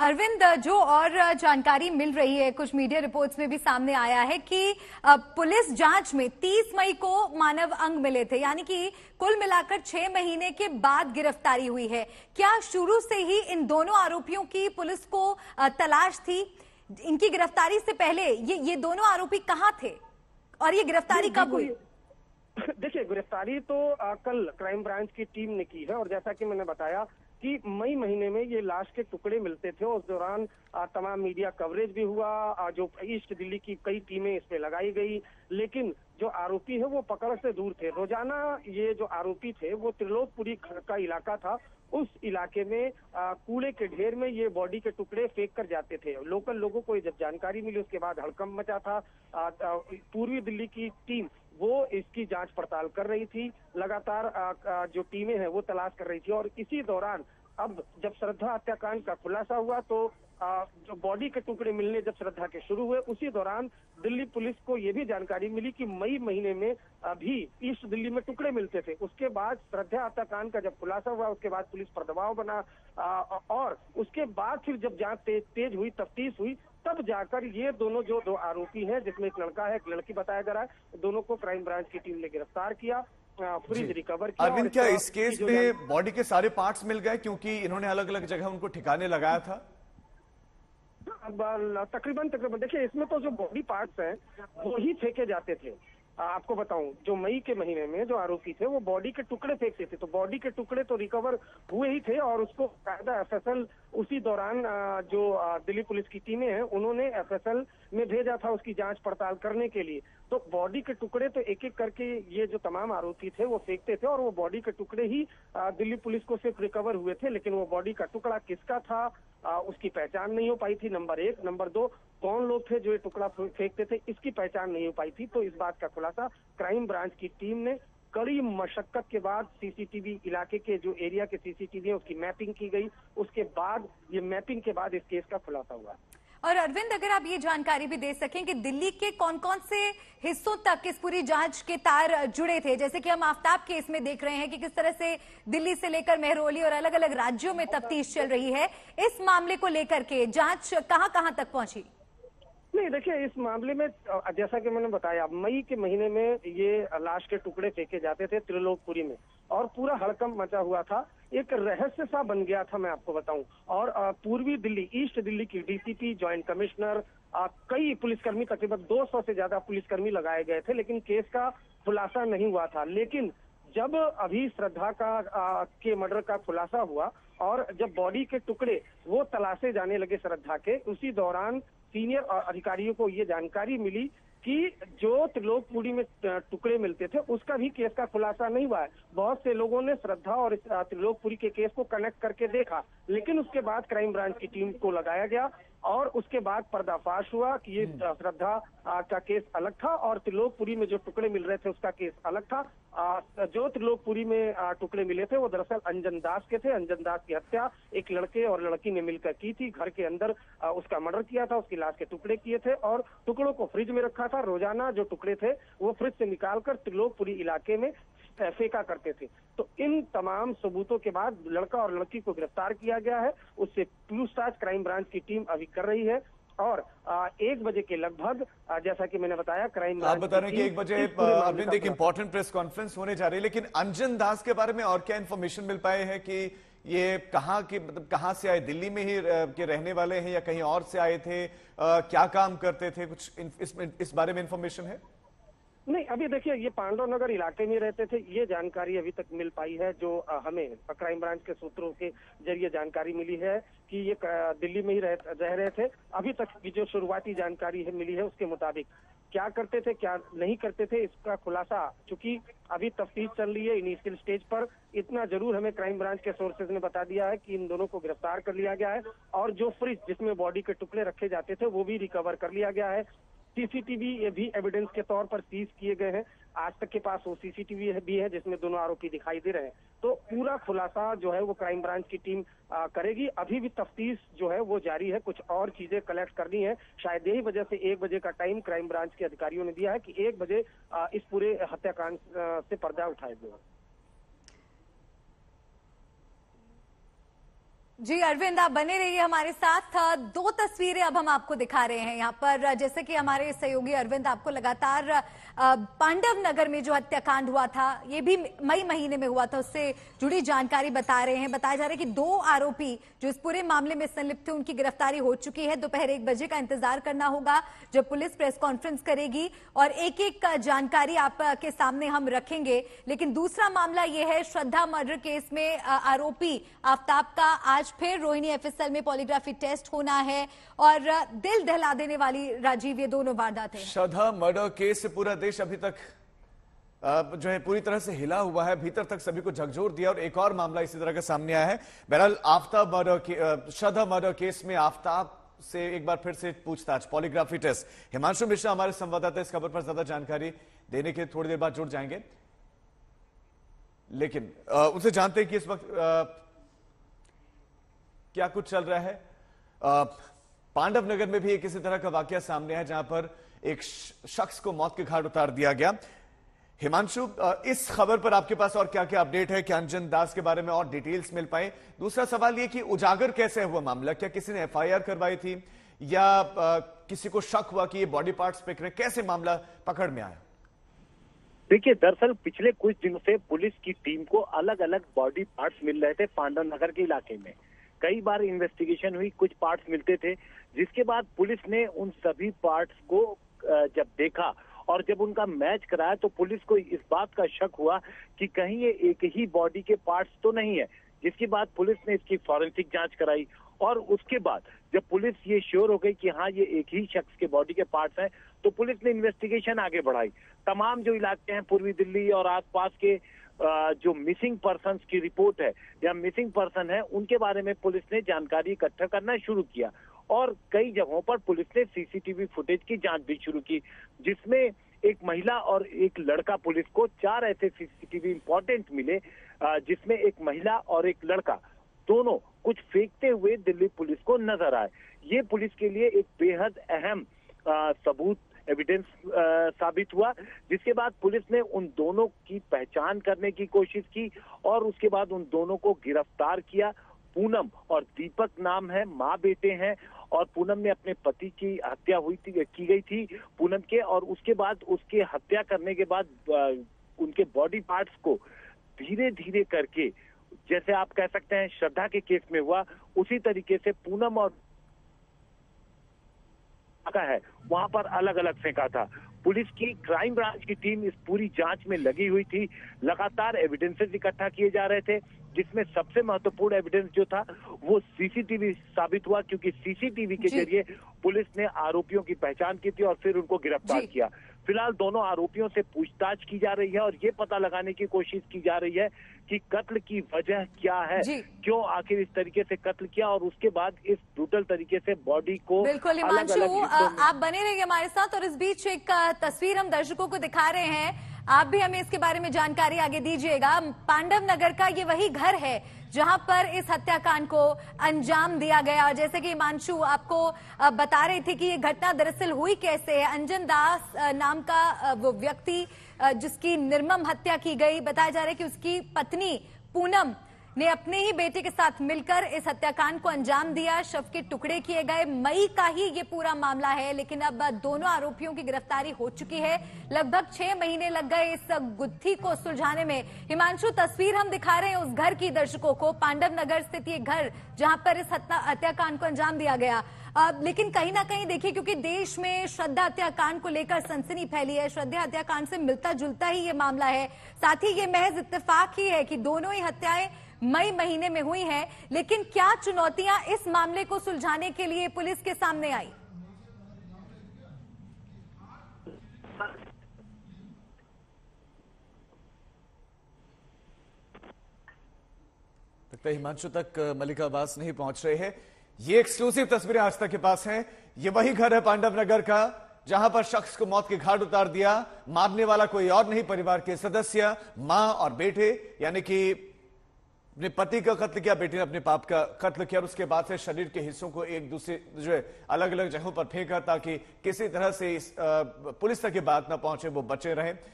अरविंद, जो और जानकारी मिल रही है, कुछ मीडिया रिपोर्ट्स में भी सामने आया है कि पुलिस जांच में 30 मई को मानव अंग मिले थे, यानी कि कुल मिलाकर 6 महीने के बाद गिरफ्तारी हुई है। क्या शुरू से ही इन दोनों आरोपियों की पुलिस को तलाश थी? इनकी गिरफ्तारी से पहले ये दोनों आरोपी कहाँ थे और ये गिरफ्तारी कब हुई? देखिए, गिरफ्तारी तो कल क्राइम ब्रांच की टीम ने की है और जैसा कि मैंने बताया कि मई महीने में ये लाश के टुकड़े मिलते थे। उस दौरान तमाम मीडिया कवरेज भी हुआ, जो ईस्ट दिल्ली की कई टीमें इस पे लगाई गई, लेकिन जो आरोपी है वो पकड़ से दूर थे। रोजाना ये जो आरोपी थे वो त्रिलोकपुरी का इलाका था, उस इलाके में कूड़े के ढेर में ये बॉडी के टुकड़े फेंक कर जाते थे। लोकल लोगों को जब जानकारी मिली उसके बाद हड़कंप मचा था। पूर्वी दिल्ली की टीम वो इसकी जांच पड़ताल कर रही थी, लगातार जो टीमें हैं वो तलाश कर रही थी और इसी दौरान अब जब श्रद्धा हत्याकांड का खुलासा हुआ तो जो बॉडी के टुकड़े मिलने जब श्रद्धा के शुरू हुए, उसी दौरान दिल्ली पुलिस को ये भी जानकारी मिली कि मई महीने में भी ईस्ट दिल्ली में टुकड़े मिलते थे। उसके बाद श्रद्धा हत्याकांड का जब खुलासा हुआ उसके बाद पुलिस पर दबाव बना और उसके बाद फिर जब जांच तेज हुई, तफ्तीश हुई, तब जाकर ये दोनों जो दो आरोपी हैं, जिसमें एक लड़का है एक लड़की बताया जा रहा है, दोनों को क्राइम ब्रांच की टीम ने गिरफ्तार किया, फ्रिज रिकवर किया। अरविंद, क्या इस केस में बॉडी के सारे पार्ट्स मिल गए, क्योंकि इन्होंने अलग अलग जगह उनको ठिकाने लगाया था? तकरीबन देखिए, इसमें तो जो बॉडी पार्ट्स हैं वो ही फेंके जाते थे। आपको बताऊं, जो मई के महीने में जो आरोपी थे वो बॉडी के टुकड़े फेंकते थे, तो बॉडी के टुकड़े तो रिकवर हुए ही थे और उसको कायदा एफएसएल उसी दौरान जो दिल्ली पुलिस की टीमें हैं उन्होंने एफएसएल में भेजा था उसकी जांच पड़ताल करने के लिए। तो बॉडी के टुकड़े तो एक एक करके ये जो तमाम आरोपी थे वो फेंकते थे और वो बॉडी के टुकड़े ही दिल्ली पुलिस को सिर्फ रिकवर हुए थे, लेकिन वो बॉडी का टुकड़ा किसका था उसकी पहचान नहीं हो पाई थी, नंबर एक। नंबर दो, कौन लोग थे जो ये टुकड़ा फेंकते थे इसकी पहचान नहीं हो पाई थी। तो इस बात का खुलासा क्राइम ब्रांच की टीम ने कड़ी मशक्कत के बाद सीसीटीवी इलाके के जो एरिया के सीसीटीवी है उसकी मैपिंग की गई, उसके बाद ये मैपिंग के बाद इस केस का खुलासा हुआ। और अरविंद, अगर आप ये जानकारी भी दे सकें कि दिल्ली के कौन कौन से हिस्सों तक इस पूरी जांच के तार जुड़े थे, जैसे कि हम आफ्ताब केस में देख रहे हैं कि किस तरह से दिल्ली से लेकर मेहरौली और अलग अलग राज्यों में तफ्तीश चल रही है, इस मामले को लेकर के जांच कहां कहां तक पहुंची? नहीं, देखिए, इस मामले में जैसा कि मैंने बताया, मई के महीने में ये लाश के टुकड़े फेंके जाते थे त्रिलोकपुरी में और पूरा हड़कंप मचा हुआ था, एक रहस्य सा बन गया था, मैं आपको बताऊं। और पूर्वी दिल्ली, ईस्ट दिल्ली की डीसीपी, जॉइंट कमिश्नर, कई पुलिसकर्मी, तकरीबन 200 से ज्यादा पुलिसकर्मी लगाए गए थे, लेकिन केस का खुलासा नहीं हुआ था। लेकिन जब अभी श्रद्धा का के मर्डर का खुलासा हुआ और जब बॉडी के टुकड़े वो तलाशे जाने लगे श्रद्धा के, उसी दौरान सीनियर अधिकारियों को ये जानकारी मिली कि जो त्रिलोकपुरी में टुकड़े मिलते थे उसका भी केस का खुलासा नहीं हुआ है। बहुत से लोगों ने श्रद्धा और त्रिलोकपुरी के केस को कनेक्ट करके देखा, लेकिन उसके बाद क्राइम ब्रांच की टीम को लगाया गया और उसके बाद पर्दाफाश हुआ कि ये श्रद्धा का केस अलग था और त्रिलोकपुरी में जो टुकड़े मिल रहे थे उसका केस अलग था। जो त्रिलोकपुरी में टुकड़े मिले थे वो दरअसल अंजन दास के थे। अंजन दास की हत्या एक लड़के और लड़की ने मिलकर की थी, घर के अंदर उसका मर्डर किया था, उसकी लाश के टुकड़े किए थे और टुकड़ों को फ्रिज में रखा था। रोजाना जो टुकड़े थे वो फ्रिज से निकालकर त्रिलोकपुरी इलाके में फेंका करते थे। तो इन तमाम सबूतों के बाद लड़का और लड़की को गिरफ्तार किया गया है, उससे पूछताछ क्राइम ब्रांच की टीम अभी कर रही है और 1 बजे के लगभग, जैसा कि मैंने बताया, क्राइम ब्रांच आप बता रहे हैं कि 1 बजे अरविंद एक इंपॉर्टेंट प्रेस कॉन्फ्रेंस होने जा रही है, लेकिन अंजन दास के बारे में और क्या इन्फॉर्मेशन मिल पाए हैं कि ये कहाँ के, मतलब कहाँ से आए, दिल्ली में ही के रहने वाले हैं या कहीं और से आए थे, क्या काम करते थे, कुछ इस बारे में इंफॉर्मेशन है? नहीं, अभी देखिए, ये पांडव नगर इलाके में रहते थे, ये जानकारी अभी तक मिल पाई है। जो हमें क्राइम ब्रांच के सूत्रों के जरिए जानकारी मिली है कि ये दिल्ली में ही रह रहे थे। अभी तक की जो शुरुआती जानकारी है मिली है उसके मुताबिक क्या करते थे क्या नहीं करते थे इसका खुलासा, चूंकि अभी तफ्तीश चल रही है इनिशियल स्टेज पर, इतना जरूर हमें क्राइम ब्रांच के सोर्सेज ने बता दिया है कि इन दोनों को गिरफ्तार कर लिया गया है और जो फ्रिज जिसमें बॉडी के टुकड़े रखे जाते थे वो भी रिकवर कर लिया गया है। सीसीटीवी भी एविडेंस के तौर पर सीज किए गए हैं। आज तक के पास वो सीसीटीवी भी है जिसमें दोनों आरोपी दिखाई दे रहे हैं। तो पूरा खुलासा जो है वो क्राइम ब्रांच की टीम करेगी। अभी भी तफ्तीश जो है वो जारी है, कुछ और चीजें कलेक्ट करनी है। शायद यही वजह से 1 बजे का टाइम क्राइम ब्रांच के अधिकारियों ने दिया है कि 1 बजे इस पूरे हत्याकांड से पर्दा उठाया गया। जी अरविंद, आप बने रहिए हमारे साथ। दो तस्वीरें अब हम आपको दिखा रहे हैं यहाँ पर। जैसे कि हमारे सहयोगी अरविंद आपको लगातार पांडव नगर में जो हत्याकांड हुआ था, ये भी मई महीने में हुआ था, उससे जुड़ी जानकारी बता रहे हैं। बताया जा रहा है कि 2 आरोपी जो इस पूरे मामले में संलिप्त थे, उनकी गिरफ्तारी हो चुकी है। दोपहर 1 बजे का इंतजार करना होगा जब पुलिस प्रेस कॉन्फ्रेंस करेगी और एक एक जानकारी आपके सामने हम रखेंगे। लेकिन दूसरा मामला यह है, श्रद्धा मर्डर केस में आरोपी आफ्ताब का आज फिर रोहिणी एफएसएल में पॉलीग्राफी टेस्ट होना है और दिल दहला देने वाली राजीव ये दोनों वारदातें हैं। श्रद्धा मर्डर केस से पूरा देश अभी तक जो है पूरी तरह से हिला हुआ है, भीतर तक सभी को झकझोर दिया। और एक और मामला इसी तरह का सामने आया है। बहरहाल आफ्ताब मर्डर श्रद्धा मर्डर केस में आफ्ताब से एक बार फिर से पूछताछ, पॉलीग्राफी टेस्ट। हिमांशु मिश्रा हमारे संवाददाता इस खबर पर ज्यादा जानकारी देने के थोड़ी देर बाद जुड़ जाएंगे, लेकिन उनसे जानते हैं कि इस वक्त क्या कुछ चल रहा है। पांडव नगर में भी एक इसी तरह का वाकया सामने है जहां पर एक शख्स को मौत के घाट उतार दिया गया। हिमांशु, इस खबर पर आपके पास और क्या क्या अपडेट है? क्या अंजन दास के बारे में और डिटेल्स मिल पाए? दूसरा सवाल यह कि उजागर कैसे हुआ मामला? क्या किसी ने एफआईआर करवाई थी या किसी को शक हुआ कि ये बॉडी पार्ट्स बिक रहे? कैसे मामला पकड़ में आया? देखिए, दरअसल पिछले कुछ दिनों से पुलिस की टीम को अलग अलग बॉडी पार्ट्स मिल रहे थे पांडव नगर के इलाके में। कई बार इन्वेस्टिगेशन हुई, कुछ पार्ट्स मिलते थे, जिसके बाद पुलिस ने उन सभी पार्ट्स को जब देखा और जब उनका मैच कराया तो पुलिस को इस बात का शक हुआ कि कहीं ये एक ही बॉडी के पार्ट्स तो नहीं है। जिसके बाद पुलिस ने इसकी फॉरेंसिक जांच कराई और उसके बाद जब पुलिस ये श्योर हो गई कि हाँ ये एक ही शख्स के बॉडी के पार्ट्स हैं, तो पुलिस ने इन्वेस्टिगेशन आगे बढ़ाई। तमाम जो इलाके हैं पूर्वी दिल्ली और आसपास के जो मिसिंग पर्सन्स की रिपोर्ट है या मिसिंग पर्सन है, उनके बारे में पुलिस ने जानकारी इकट्ठा करना शुरू किया और कई जगहों पर पुलिस ने सीसीटीवी फुटेज की जांच भी शुरू की, जिसमें एक महिला और एक लड़का, पुलिस को 4 ऐसे सीसीटीवी इंपॉर्टेंट मिले जिसमें एक महिला और एक लड़का दोनों कुछ फेंकते हुए दिल्ली पुलिस को नजर आए। ये पुलिस के लिए एक बेहद अहम सबूत, एविडेंस साबित हुआ, जिसके बाद पुलिस ने उन दोनों की पहचान करने की कोशिश की और उसके बाद उन दोनों को गिरफ्तार किया। पूनम और दीपक नाम है, माँ बेटे हैं और पूनम ने अपने पति की हत्या की गई थी पूनम के, और उसके बाद उसकी हत्या करने के बाद उनके बॉडी पार्ट्स को धीरे धीरे करके, जैसे आप कह सकते हैं श्रद्धा के केस में हुआ, उसी तरीके से पूनम और का है वहां पर अलग अलग फेंका था। पुलिस की क्राइम ब्रांच की टीम इस पूरी जांच में लगी हुई थी। लगातार एविडेंसेस इकट्ठा किए जा रहे थे, जिसमें सबसे महत्वपूर्ण एविडेंस जो था वो सीसीटीवी साबित हुआ, क्योंकि सीसीटीवी के जरिए पुलिस ने आरोपियों की पहचान की थी और फिर उनको गिरफ्तार किया। फिलहाल दोनों आरोपियों से पूछताछ की जा रही है और ये पता लगाने की कोशिश की जा रही है कि कत्ल की वजह क्या है, क्यों आखिर इस तरीके से कत्ल किया और उसके बाद इस ब्रूटल तरीके से बॉडी को। बिल्कुल हिमांशु, आप बने रहिए हमारे साथ और इस बीच एक तस्वीर हम दर्शकों को दिखा रहे हैं, आप भी हमें इसके बारे में जानकारी आगे दीजिएगा। पांडव नगर का ये वही घर है जहां पर इस हत्याकांड को अंजाम दिया गया। और जैसे कि हिमांशु आपको बता रहे थे कि ये घटना दरअसल हुई कैसे है। अंजन दास नाम का वो व्यक्ति जिसकी निर्मम हत्या की गई, बताया जा रहा है कि उसकी पत्नी पूनम ने अपने ही बेटे के साथ मिलकर इस हत्याकांड को अंजाम दिया। शव के टुकड़े किए गए। मई का ही ये पूरा मामला है, लेकिन अब दोनों आरोपियों की गिरफ्तारी हो चुकी है। लगभग 6 महीने लग गए इस गुत्थी को सुलझाने में। हिमांशु, तस्वीर हम दिखा रहे हैं उस घर की दर्शकों को, पांडव नगर स्थित ये घर जहां पर इस हत्याकांड को अंजाम दिया गया। लेकिन कहीं ना कहीं देखिए, क्योंकि देश में श्रद्धा हत्याकांड को लेकर सनसनी फैली है, श्रद्धा हत्याकांड से मिलता जुलता ही ये मामला है। साथ ही ये महज इत्तेफाक ही है कि दोनों ही हत्याएं मई महीने में हुई हैं। लेकिन क्या चुनौतियां इस मामले को सुलझाने के लिए पुलिस के सामने आई? लगता है हिमांशु तक मलिका आवास नहीं पहुंच रहे हैं। ये एक्सक्लूसिव तस्वीरें आज तक के पास हैं। ये वही घर है पांडव नगर का जहां पर शख्स को मौत के घाट उतार दिया। मारने वाला कोई और नहीं, परिवार के सदस्य, मां और बेटे, यानी कि अपने पति का कत्ल किया, बेटे ने अपने बाप का कत्ल किया और उसके बाद से शरीर के हिस्सों को एक दूसरे जो है अलग अलग जगहों पर फेंका ताकि किसी तरह से इस पुलिस तक की बात ना पहुंचे, वो बचे रहें।